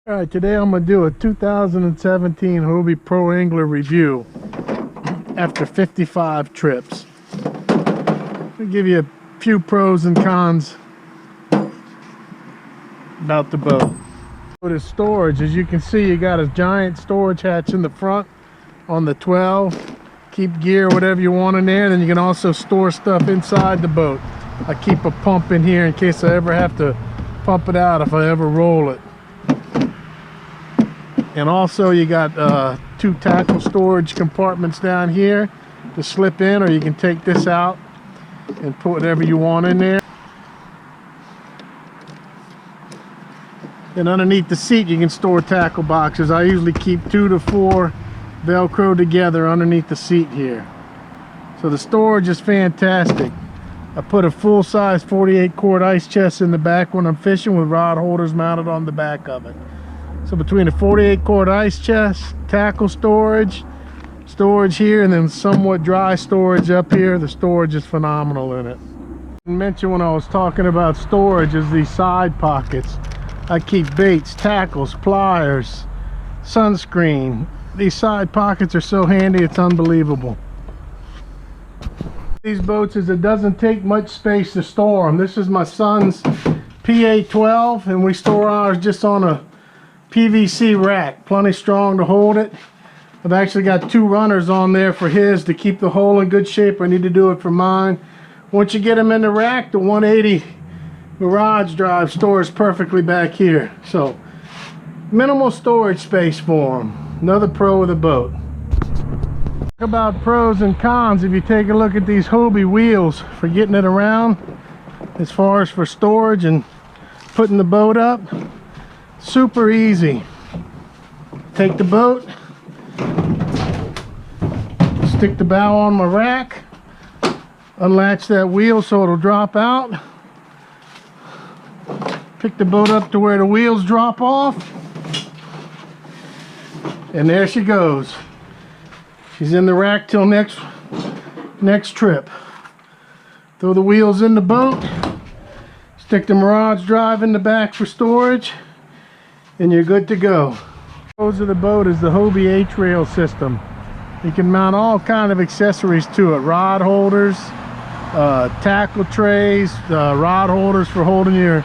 All right, today I'm going to do a 2017 Hobie Pro Angler review after 55 trips. I'll give you a few pros and cons about the boat. For the storage, as you can see, you got a giant storage hatch in the front on the 12. Keep gear, whatever you want in there. Then you can also store stuff inside the boat. I keep a pump in here in case I ever have to pump it out if I ever roll it. And also you got 2 tackle storage compartments down here to slip in, or you can take this out and put whatever you want in there. And underneath the seat you can store tackle boxes. I usually keep 2 to 4 Velcro together underneath the seat here. So the storage is fantastic. I put a full-size 48-quart ice chest in the back when I'm fishing, with rod holders mounted on the back of it. So between a 48-quart ice chest, tackle storage here, and then somewhat dry storage up here, the storage is phenomenal in it. I mentioned when I was talking about storage is these side pockets. I keep baits, tackles, pliers, sunscreen. These side pockets are so handy, it's unbelievable. These boats is it doesn't take much space to store them. This is my son's PA-12, and we store ours just on a PVC rack, plenty strong to hold it. I've actually got 2 runners on there for his to keep the hole in good shape. I need to do it for mine. Once you get them in the rack, the 180 Mirage drive stores perfectly back here. So minimal storage space for them. Another pro of the boat. Talk about pros and cons. If you take a look at these Hobie wheels for getting it around, as far as for storage and putting the boat up, super easy. Take the boat, stick the bow on my rack, unlatch that wheel so it'll drop out, pick the boat up to where the wheels drop off, and there she goes. She's in the rack till next trip. Throw the wheels in the boat, stick the Mirage drive in the back for storage, and you're good to go. Pros of the boat is the Hobie H-rail system. You can mount all kind of accessories to it: rod holders, tackle trays, rod holders for holding your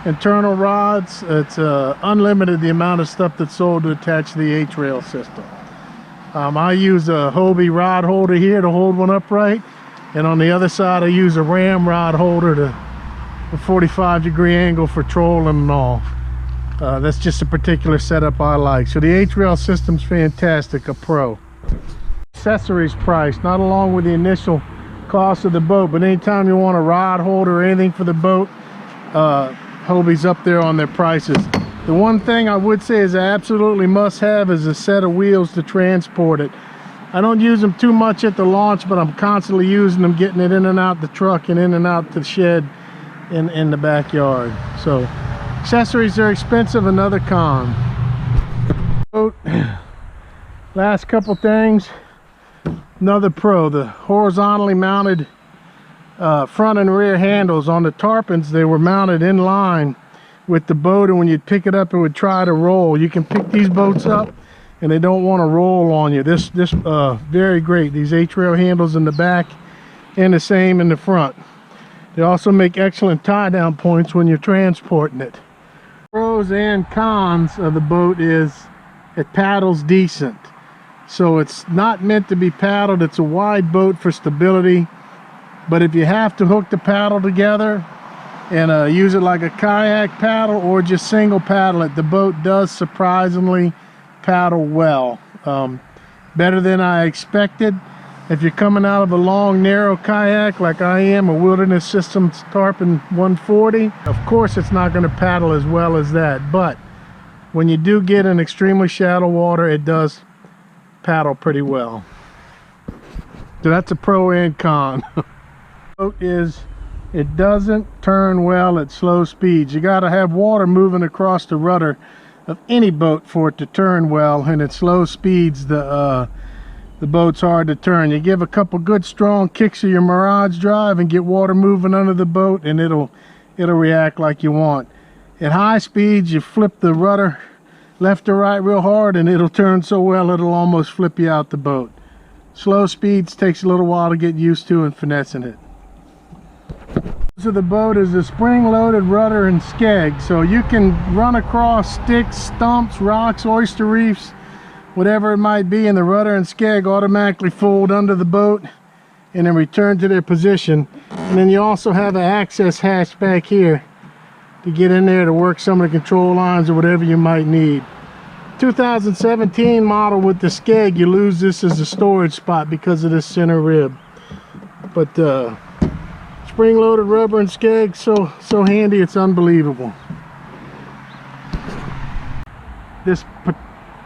internal rods. It's unlimited the amount of stuff that's sold to attach to the H-rail system. I use a Hobie rod holder here to hold one upright, and on the other side I use a ram rod holder to a 45-degree angle for trolling and all. That's just a particular setup I like. So the H-rail system's fantastic, a pro. Accessories price, not along with the initial cost of the boat, but anytime you want a rod holder or anything for the boat, Hobie's up there on their prices. The one thing I would say is I absolutely must have is a set of wheels to transport it. I don't use them too much at the launch, but I'm constantly using them, getting it in and out the truck and in and out the shed in the backyard. So accessories are expensive, another con. Boat, last couple things, another pro, the horizontally mounted front and rear handles on the tarpons. They were mounted in line with the boat, and when you'd pick it up it would try to roll. You can pick these boats up and they don't want to roll on you. This very great. These H-rail handles in the back and the same in the front. They also make excellent tie down points when you're transporting it. Pros and cons of the boat is it paddles decent. So it's not meant to be paddled. It's a wide boat for stability, but if you have to hook the paddle together and use it like a kayak paddle or just single paddle it, the boat does surprisingly paddle well. Better than I expected. If you're coming out of a long narrow kayak like I am, a Wilderness Systems Tarpon 140, of course it's not going to paddle as well as that, but when you do get in extremely shallow water, it does paddle pretty well. So that's a pro and con. Boat is, it doesn't turn well at slow speeds. You got to have water moving across the rudder of any boat for it to turn well, and at slow speeds the boat's hard to turn. You give a couple good strong kicks of your Mirage drive and get water moving under the boat, and it'll react like you want. At high speeds, you flip the rudder left or right real hard and it'll turn so well it'll almost flip you out the boat. Slow speeds takes a little while to get used to and finessing it. So the boat is a spring-loaded rudder and skag, so you can run across sticks, stumps, rocks, oyster reefs, whatever it might be, and the rudder and skag automatically fold under the boat and then return to their position. And then you also have an access hatch back here to get in there to work some of the control lines or whatever you might need. 2017 model with the skag, you lose this as a storage spot because of this center rib. But spring-loaded rubber and skag, so handy, it's unbelievable. This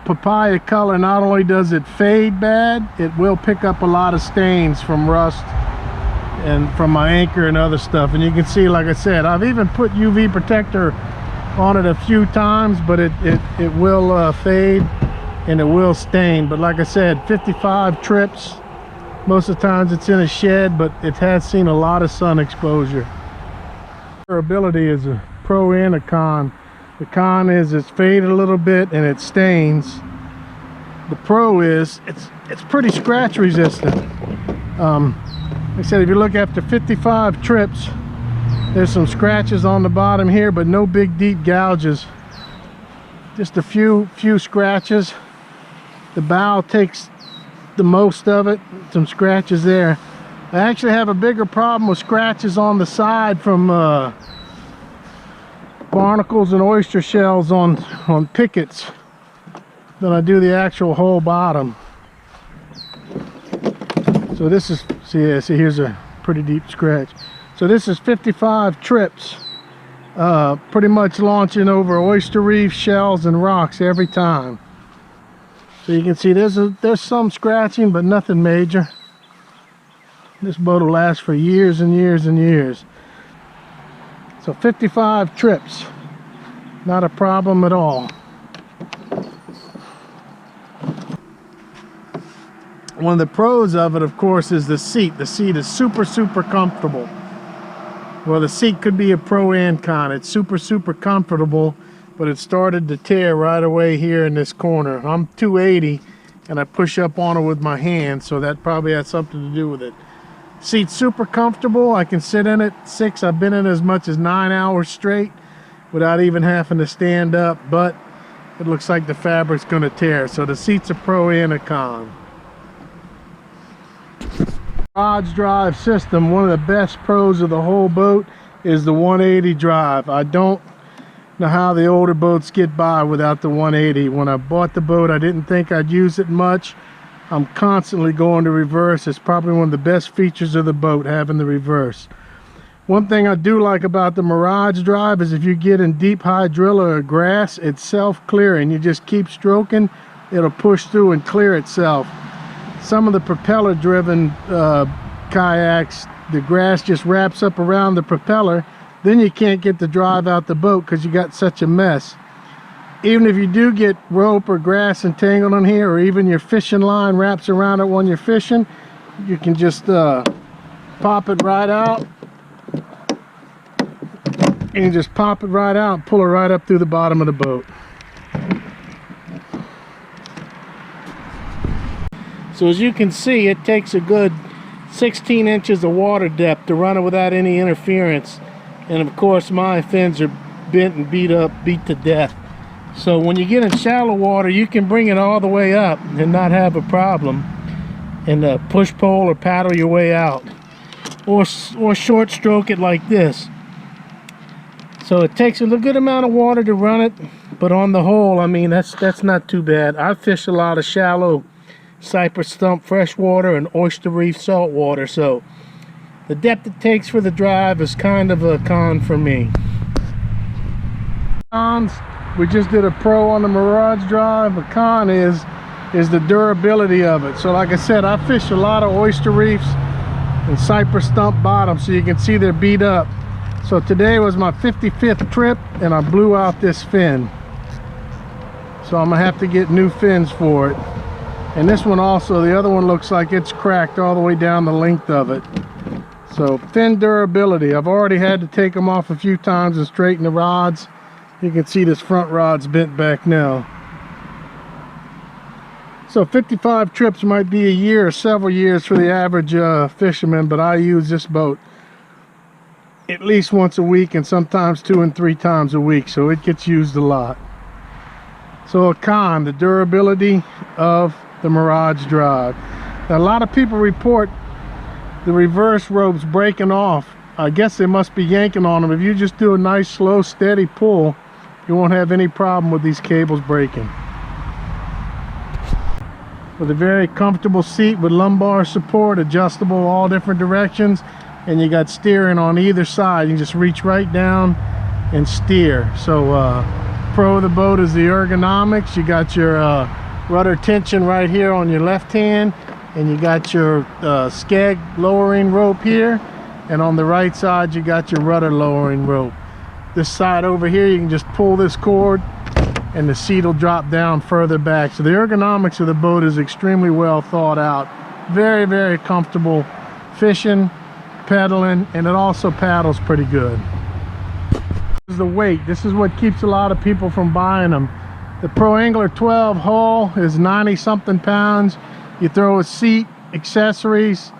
papaya color, not only does it fade bad, it will pick up a lot of stains from rust and from my anchor and other stuff. And you can see, like I said, I've even put UV protector on it a few times, but it will fade and it will stain. But like I said, 55 trips. Most of the times it's in a shed, but it has seen a lot of sun exposure. Durability is a pro and a con. The con is it's faded a little bit and it stains. The pro is it's pretty scratch resistant. Like I said, if you look after 55 trips, there's some scratches on the bottom here, but no big deep gouges. Just a few scratches. The bow takes the most of it. Some scratches there. I actually have a bigger problem with scratches on the side from barnacles and oyster shells on pickets than I do the actual whole bottom. So this is, see here's a pretty deep scratch. So this is 55 trips, pretty much launching over oyster reef, shells, and rocks every time. So you can see there's some scratching, but nothing major. This boat will last for years and years and years. So 55 trips, not a problem at all. One of the pros of it, of course, is the seat. The seat is super comfortable. Well, the seat could be a pro and con. It's super comfortable, but it started to tear right away here in this corner. I'm 280 and I push up on it with my hand, so that probably has something to do with it. Seat's super comfortable. I can sit in it 6, I've been in as much as 9 hours straight without even having to stand up, but it looks like the fabric's gonna tear. So the seat's a pro and a con. Mirage drive system, one of the best pros of the whole boat is the 180 drive. I don't know how the older boats get by without the 180. When I bought the boat, I didn't think I'd use it much. I'm constantly going to reverse. It's probably one of the best features of the boat, having the reverse. One thing I do like about the Mirage drive is if you get in deep hydrilla or grass, it's self-clearing. You just keep stroking, it'll push through and clear itself. Some of the propeller driven kayaks, the grass just wraps up around the propeller, then you can't get the drive out the boat because you got such a mess. Even if you do get rope or grass entangled on here, or even your fishing line wraps around it when you're fishing, you can just pop it right out. And you just pop it right out and pull it right up through the bottom of the boat. So as you can see, it takes a good 16 inches of water depth to run it without any interference. And of course my fins are bent and beat to death. So when you get in shallow water, you can bring it all the way up and not have a problem, and push pole or paddle your way out, or short stroke it like this. So it takes a good amount of water to run it, but on the whole, I mean, that's not too bad. I fish a lot of shallow cypress stump freshwater and oyster reef saltwater, so the depth it takes for the drive is kind of a con for me. Cons, we just did a pro on the Mirage drive. A con is the durability of it. So like I said, I fish a lot of oyster reefs and cypress stump bottoms, so you can see they're beat up. So today was my 55th trip and I blew out this fin. So I'm gonna have to get new fins for it. And this one also, the other one looks like it's cracked all the way down the length of it. So fin durability, I've already had to take them off a few times and straighten the rods. You can see this front rod's bent back now. So 55 trips might be a year or several years for the average fisherman, but I use this boat at least once a week and sometimes 2 and 3 times a week, so it gets used a lot. So a con, the durability of the Mirage drive. Now, a lot of people report the reverse ropes breaking off. I guess they must be yanking on them. If you just do a nice slow steady pull, you won't have any problem with these cables breaking. With a very comfortable seat with lumbar support, adjustable all different directions, and you got steering on either side. You just reach right down and steer. So pro of the boat is the ergonomics. You got your rudder tension right here on your left hand, and you got your skag lowering rope here, and on the right side you got your rudder lowering rope. This side over here, you can just pull this cord and the seat will drop down further back. So the ergonomics of the boat is extremely well thought out. Very, very comfortable fishing, pedaling, and it also paddles pretty good. This is the weight. This is what keeps a lot of people from buying them. The Pro Angler 12 hull is 90 something pounds. You throw a seat, accessories,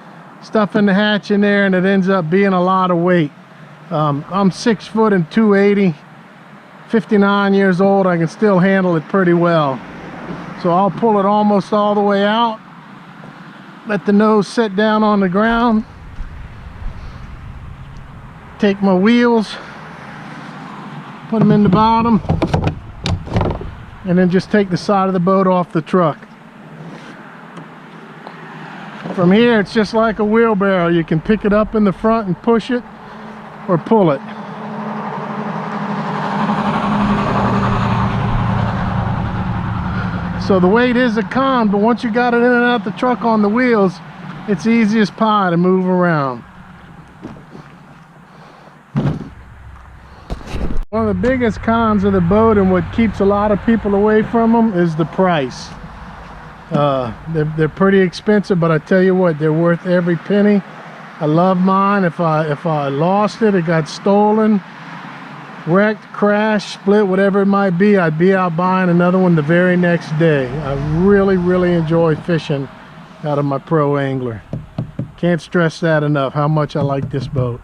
stuff in the hatch in there, and it ends up being a lot of weight. I'm 6 foot and 280, 59 years old. I can still handle it pretty well. So I'll pull it almost all the way out, let the nose sit down on the ground, take my wheels, put them in the bottom, and then just take the side of the boat off the truck. From here, it's just like a wheelbarrow. You can pick it up in the front and push it, or pull it. So the weight is a con, but once you got it in and out the truck on the wheels, it's easy as pie to move around. One of the biggest cons of the boat, and what keeps a lot of people away from them, is the price. They're pretty expensive, but I tell you what, they're worth every penny. I love mine. If I lost it, it got stolen, wrecked, crashed, split, whatever it might be, I'd be out buying another one the very next day. I really, really enjoy fishing out of my Pro Angler. Can't stress that enough, how much I like this boat.